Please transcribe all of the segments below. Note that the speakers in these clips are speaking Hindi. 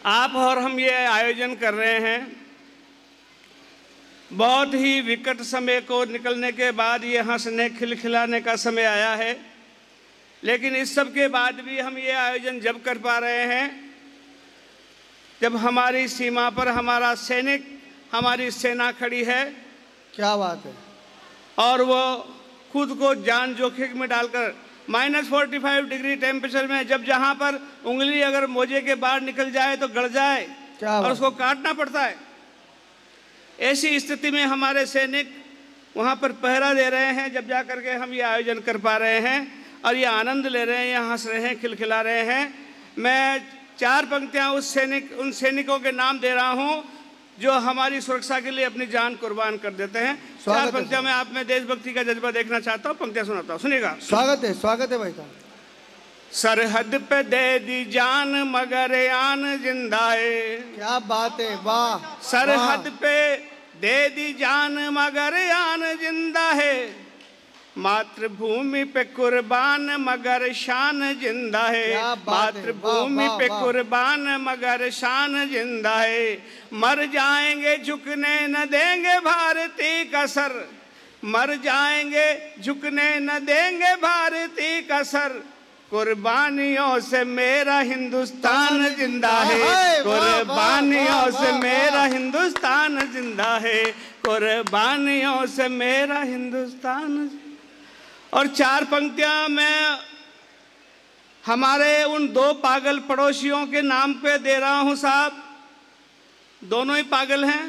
आप और हम ये आयोजन कर रहे हैं, बहुत ही विकट समय को निकलने के बाद ये हंसने खिलखिलाने का समय आया है। लेकिन इस सब के बाद भी हम ये आयोजन जब कर पा रहे हैं जब हमारी सीमा पर हमारा सैनिक, हमारी सेना खड़ी है। क्या बात है। और वो खुद को जान जोखिम में डालकर -45 डिग्री टेम्परेचर में, जब जहाँ पर उंगली अगर मोजे के बाहर निकल जाए तो गड़ जाए और उसको काटना पड़ता है, ऐसी स्थिति में हमारे सैनिक वहाँ पर पहरा दे रहे हैं। जब जा कर के हम ये आयोजन कर पा रहे हैं और ये आनंद ले रहे हैं, यहाँ हंस रहे हैं, खिलखिला रहे हैं। मैं 4 पंक्तियाँ उन सैनिकों के नाम दे रहा हूँ जो हमारी सुरक्षा के लिए अपनी जान कुर्बान कर देते हैं। 4 पंक्तियाँ मैं आप में देशभक्ति का जज्बा देखना चाहता हूँ, पंक्तियाँ सुनाता हूँ, सुनिएगा। स्वागत है भाई साहब। सरहद पे दे दी जान मगर आन जिंदा है। क्या बात है, वाह। सरहद पे दे दी जान मगर आन जिंदा है, मातृभूमि पे कुर्बान मगर शान जिंदा है। मातृभूमि पे कुर्बान मगर शान जिंदा है। मर जाएंगे झुकने न देंगे भारती का सर, मर जाएंगे झुकने न देंगे भारती का सर। कुर्बानियों से मेरा हिंदुस्तान जिंदा है, कुर्बानियों से मेरा हिंदुस्तान जिंदा है, कुर्बानियों से मेरा हिंदुस्तान। और 4 पंक्तियां मैं हमारे उन 2 पागल पड़ोसियों के नाम पे दे रहा हूं साहब। दोनों ही पागल हैं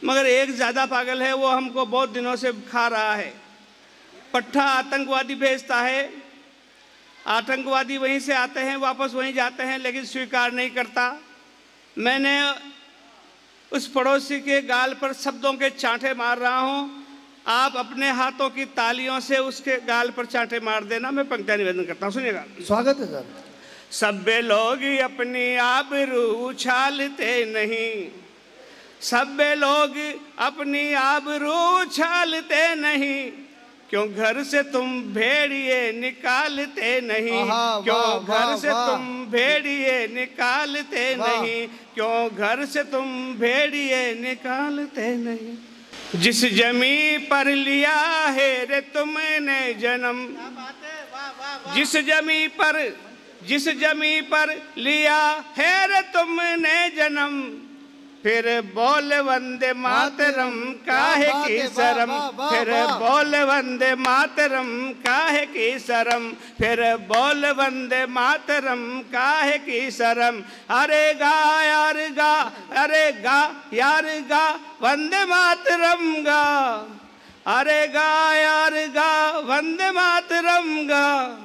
मगर एक ज़्यादा पागल है, वो हमको बहुत दिनों से खा रहा है। पट्टा आतंकवादी भेजता है, आतंकवादी वहीं से आते हैं वापस वहीं जाते हैं, लेकिन स्वीकार नहीं करता। मैंने उस पड़ोसी के गाल पर शब्दों के चांटे मार रहा हूं, आप अपने हाथों की तालियों से उसके गाल पर चांटे मार देना। मैं पंक्तियां निवेदन करता हूं, सुनिएगा। स्वागत है सर। सभ्य लोग अपनी आबरू उछालते नहीं, सभ्य लोग अपनी आबरू उछालते नहीं, क्यों घर से तुम भेड़िए निकालते नहीं, क्यों घर से तुम भेड़िए निकालते नहीं, क्यों घर से तुम भेड़िए निकालते नहीं। जिस जमी पर लिया है रे तुमने जन्म, जिस जमी पर लिया है रे तुमने जन्म, फिर बोल वंदे मातरम काहे की शरम, फिर बोल वंदे मातरम काहे की शरम, फिर बोल वंदे मातरम काहे की शरम। अरे गा यार गा, अरे गा यार गा, वंदे मातरम गा, अरे गा यार गा, वंदे मातरम गा।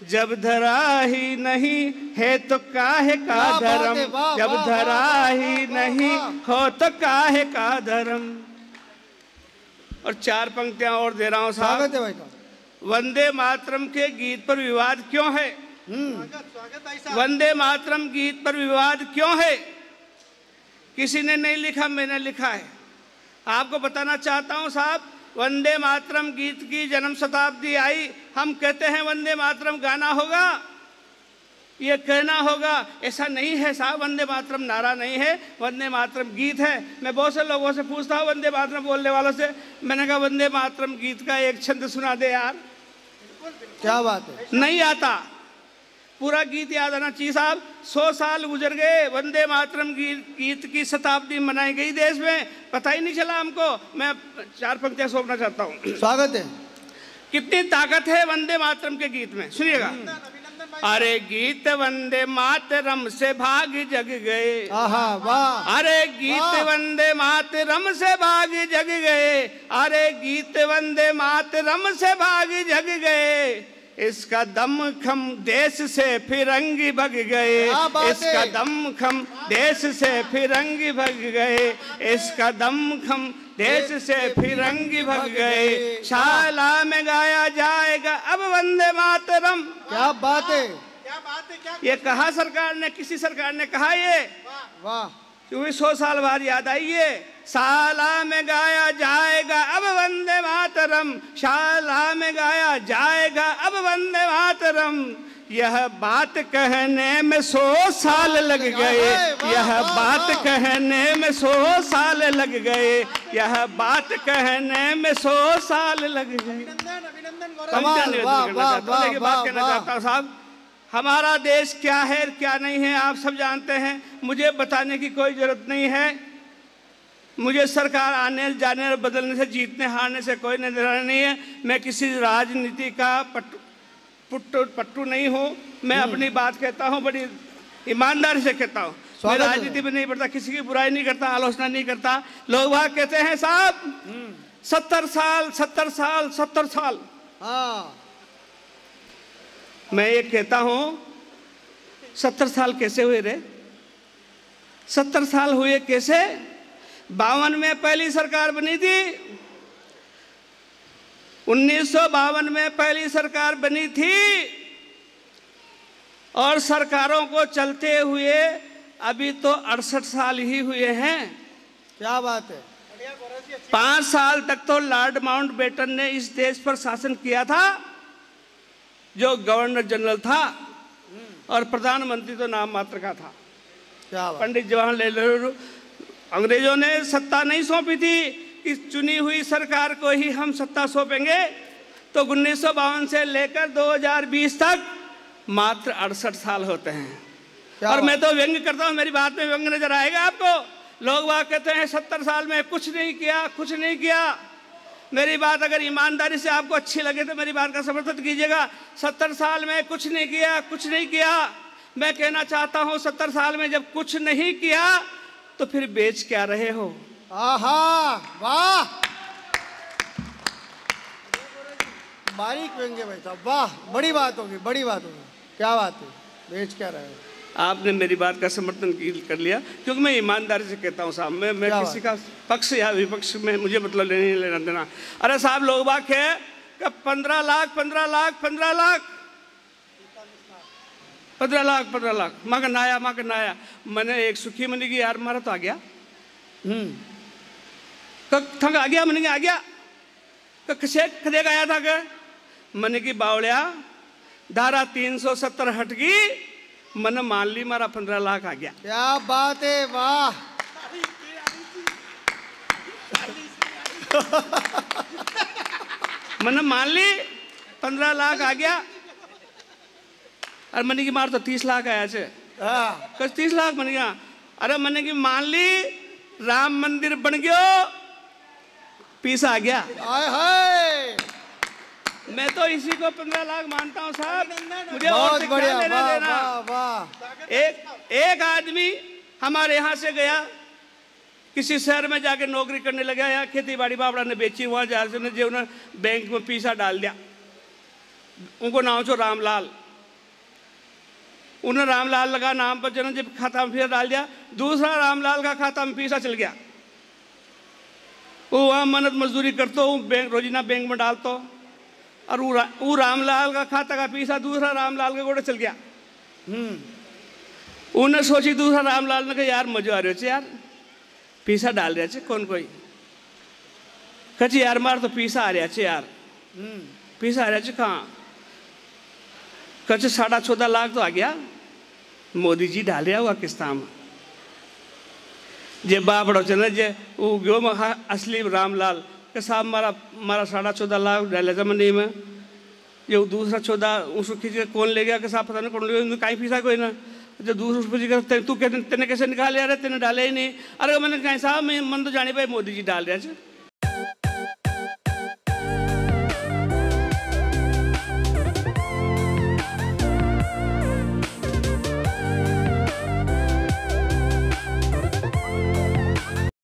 जब धरा ही नहीं है तो काहे का धर्म, जब धरा ही नहीं हो तो काहे का धर्म। और 4 पंक्तियां और दे रहा हूं साहब। वंदे मातरम के गीत पर विवाद क्यों है? वंदे मातरम गीत पर विवाद क्यों है? किसी ने नहीं लिखा, मैंने लिखा है। आपको बताना चाहता हूं साहब, वंदे मातरम गीत की जन्म शताब्दी आई, हम कहते हैं वंदे मातरम गाना होगा, ये कहना होगा, ऐसा नहीं है साहब। वंदे मातरम नारा नहीं है, वंदे मातरम गीत है। मैं बहुत से लोगों से पूछता हूँ वंदे मातरम बोलने वालों से, मैंने कहा वंदे मातरम गीत का एक छंद सुना दे यार। क्या बात है, नहीं आता, पूरा गीत याद आना चाहिए साहब। 100 साल गुजर गए, वंदे मातरम गीत की शताब्दी मनाई गई देश में, पता ही नहीं चला हमको। मैं 4 पंक्तियां सौंपना चाहता हूँ। स्वागत है। कितनी ताकत है वंदे मातरम के गीत में, सुनिएगा। अरे गीत वंदे मातरम से भाग जग गए, वाह। अरे गीत वंदे मातरम से भाग जग गए, अरे गीत वंदे मातरम से भाग जग गए। इसका दम खम देश से फिरंगी भग गए, इसका दम खम देश से फिरंगी भग गए, इसका दम खम देश से फिरंगी भग गए। शाला में गाया जाएगा अब वंदे मातरम। क्या बात है, क्या बात है, क्या ये कहा सरकार ने, किसी सरकार ने कहा ये? वाह। क्योंकि 100 साल बाद याद आई है। शाला में गाया जाएगा अब वंदे मातरम, शाला में गाया जाएगा अब वंदे मातरम। यह बात कहने में 100 साल लग गए, यह बात कहने में 100 साल लग गए, यह बात कहने में 100 साल लग गए। बात कहना चाहता हूँ साहब, हमारा देश क्या है क्या नहीं है आप सब जानते हैं, मुझे बताने की कोई जरूरत नहीं है। मुझे सरकार आने जाने और बदलने से, जीतने हारने से कोई लेना नहीं है। मैं किसी राजनीति का पट्टू नहीं हूँ। मैं अपनी बात कहता हूँ, बड़ी ईमानदारी से कहता हूँ। मैं राजनीति में नहीं पड़ता, किसी की बुराई नहीं करता, आलोचना नहीं करता। लोग वहाँ कहते हैं साहब 70 साल 70 साल 70 साल। हाँ, मैं ये कहता हूँ 70 साल कैसे हुए रे? 70 साल हुए कैसे? 52 में पहली सरकार बनी थी, 1952 में पहली सरकार बनी थी, और सरकारों को चलते हुए अभी तो 68 साल ही हुए हैं। क्या बात है। 5 साल तक तो लॉर्ड माउंटबेटन ने इस देश पर शासन किया था, जो गवर्नर जनरल था, और प्रधानमंत्री तो नाम मात्र का था। क्या बात। पंडित जवाहरलाल नेहरू। अंग्रेजों ने सत्ता नहीं सौंपी थी कि चुनी हुई सरकार को ही हम सत्ता सौंपेंगे। तो 1952 से लेकर 2020 तक मात्र 68 साल होते हैं। और मैं तो व्यंग्य करता हूँ, मेरी बात में व्यंग्य नजर आएगा आपको। लोग वहाँ कहते हैं 70 साल में कुछ नहीं किया, कुछ नहीं किया। मेरी बात अगर ईमानदारी से आपको अच्छी लगे तो मेरी बात का समर्थन कीजिएगा। 70 साल में कुछ नहीं किया, कुछ नहीं किया। मैं कहना चाहता हूँ 70 साल में जब कुछ नहीं किया तो फिर बेच क्या रहे हो? आहा, वाह, बारीक व्यंग्य भाई साहब, वाह, बड़ी बात होगी, बड़ी बात होगी। क्या बात है, बेच क्या रहे हो? आपने मेरी बात का समर्थन कर लिया, क्योंकि मैं ईमानदारी से कहता हूँ साहब। मैं किसी का पक्ष या विपक्ष में मुझे मतलब लेना देना। अरे साहब, लोग बात है कि 15 लाख 15 लाख 15 लाख 15 लाख 15 लाख माँ का नाया। मैंने एक सुखी मनी की यार मारा तो आ गया। थक आ गया, मैंने आ गया कसे खदेगा आया था के मैंने की बावड़िया धारा 370 हट गई, मैंने मान ली मारा 15 लाख आ गया। क्या बात है, वाह। मैंने मान ली 15 लाख आ गया, और मैंने की मार तो 30 लाख आया छे। कस 30 लाख बन गया। अरे मैंने की मान ली राम मंदिर बन गयो, पीस आ गया। हाय हाय, मैं तो इसी को 15 लाख मानता हूँ साहब। मुझे और बहुत से बढ़िया, क्या लेना वाह देना। वाह वाह। एक आदमी हमारे यहाँ से गया, किसी शहर में जाके नौकरी करने लगा, यहाँ खेती बाड़ी बाबड़ा ने बेची, वहाँ जाकर जो उन्हें बैंक में पैसा डाल दिया। उनको नाम छो रामलाल। उन्हें रामलाल लगा नाम पर, जब खाता में पैसा डाल दिया, दूसरा रामलाल का खाता में पैसा चल गया। वो वहाँ मेहनत मजदूरी करते हो, बैंक रोजीना बैंक में डालते हो, और वो रामलाल का खाता का पैसा दूसरा रामलाल के गोड़े चल गया। उन्हें सोची दूसरा रामलाल ने कहा यार मजा आ रही हो यार, पैसा डाल रहे कौन कोई कची यार मार तो पैसा आ रहा यार, पैसा आ रहा कहाँ? कच 14.5 लाख तो आ गया, मोदी जी डाल रहा हुआ किस्ता में। जे बापड़ो चले जे वो गयो असली रामलाल के साहब मारा 14.5 लाख डाले जमनी में। ये दूसरा 14 उसको खींच के कौन ले गया के साहब पता नहीं कौन ले गया, कहीं पैसा कोई ना। जब दूसरा पूछ कर तू कहते तेने कैसे निकाल रहा, तेने डाले ही नहीं। अरे मैंने कहा साहब मैं मन तो जाने भाई मोदी जी डाल रहे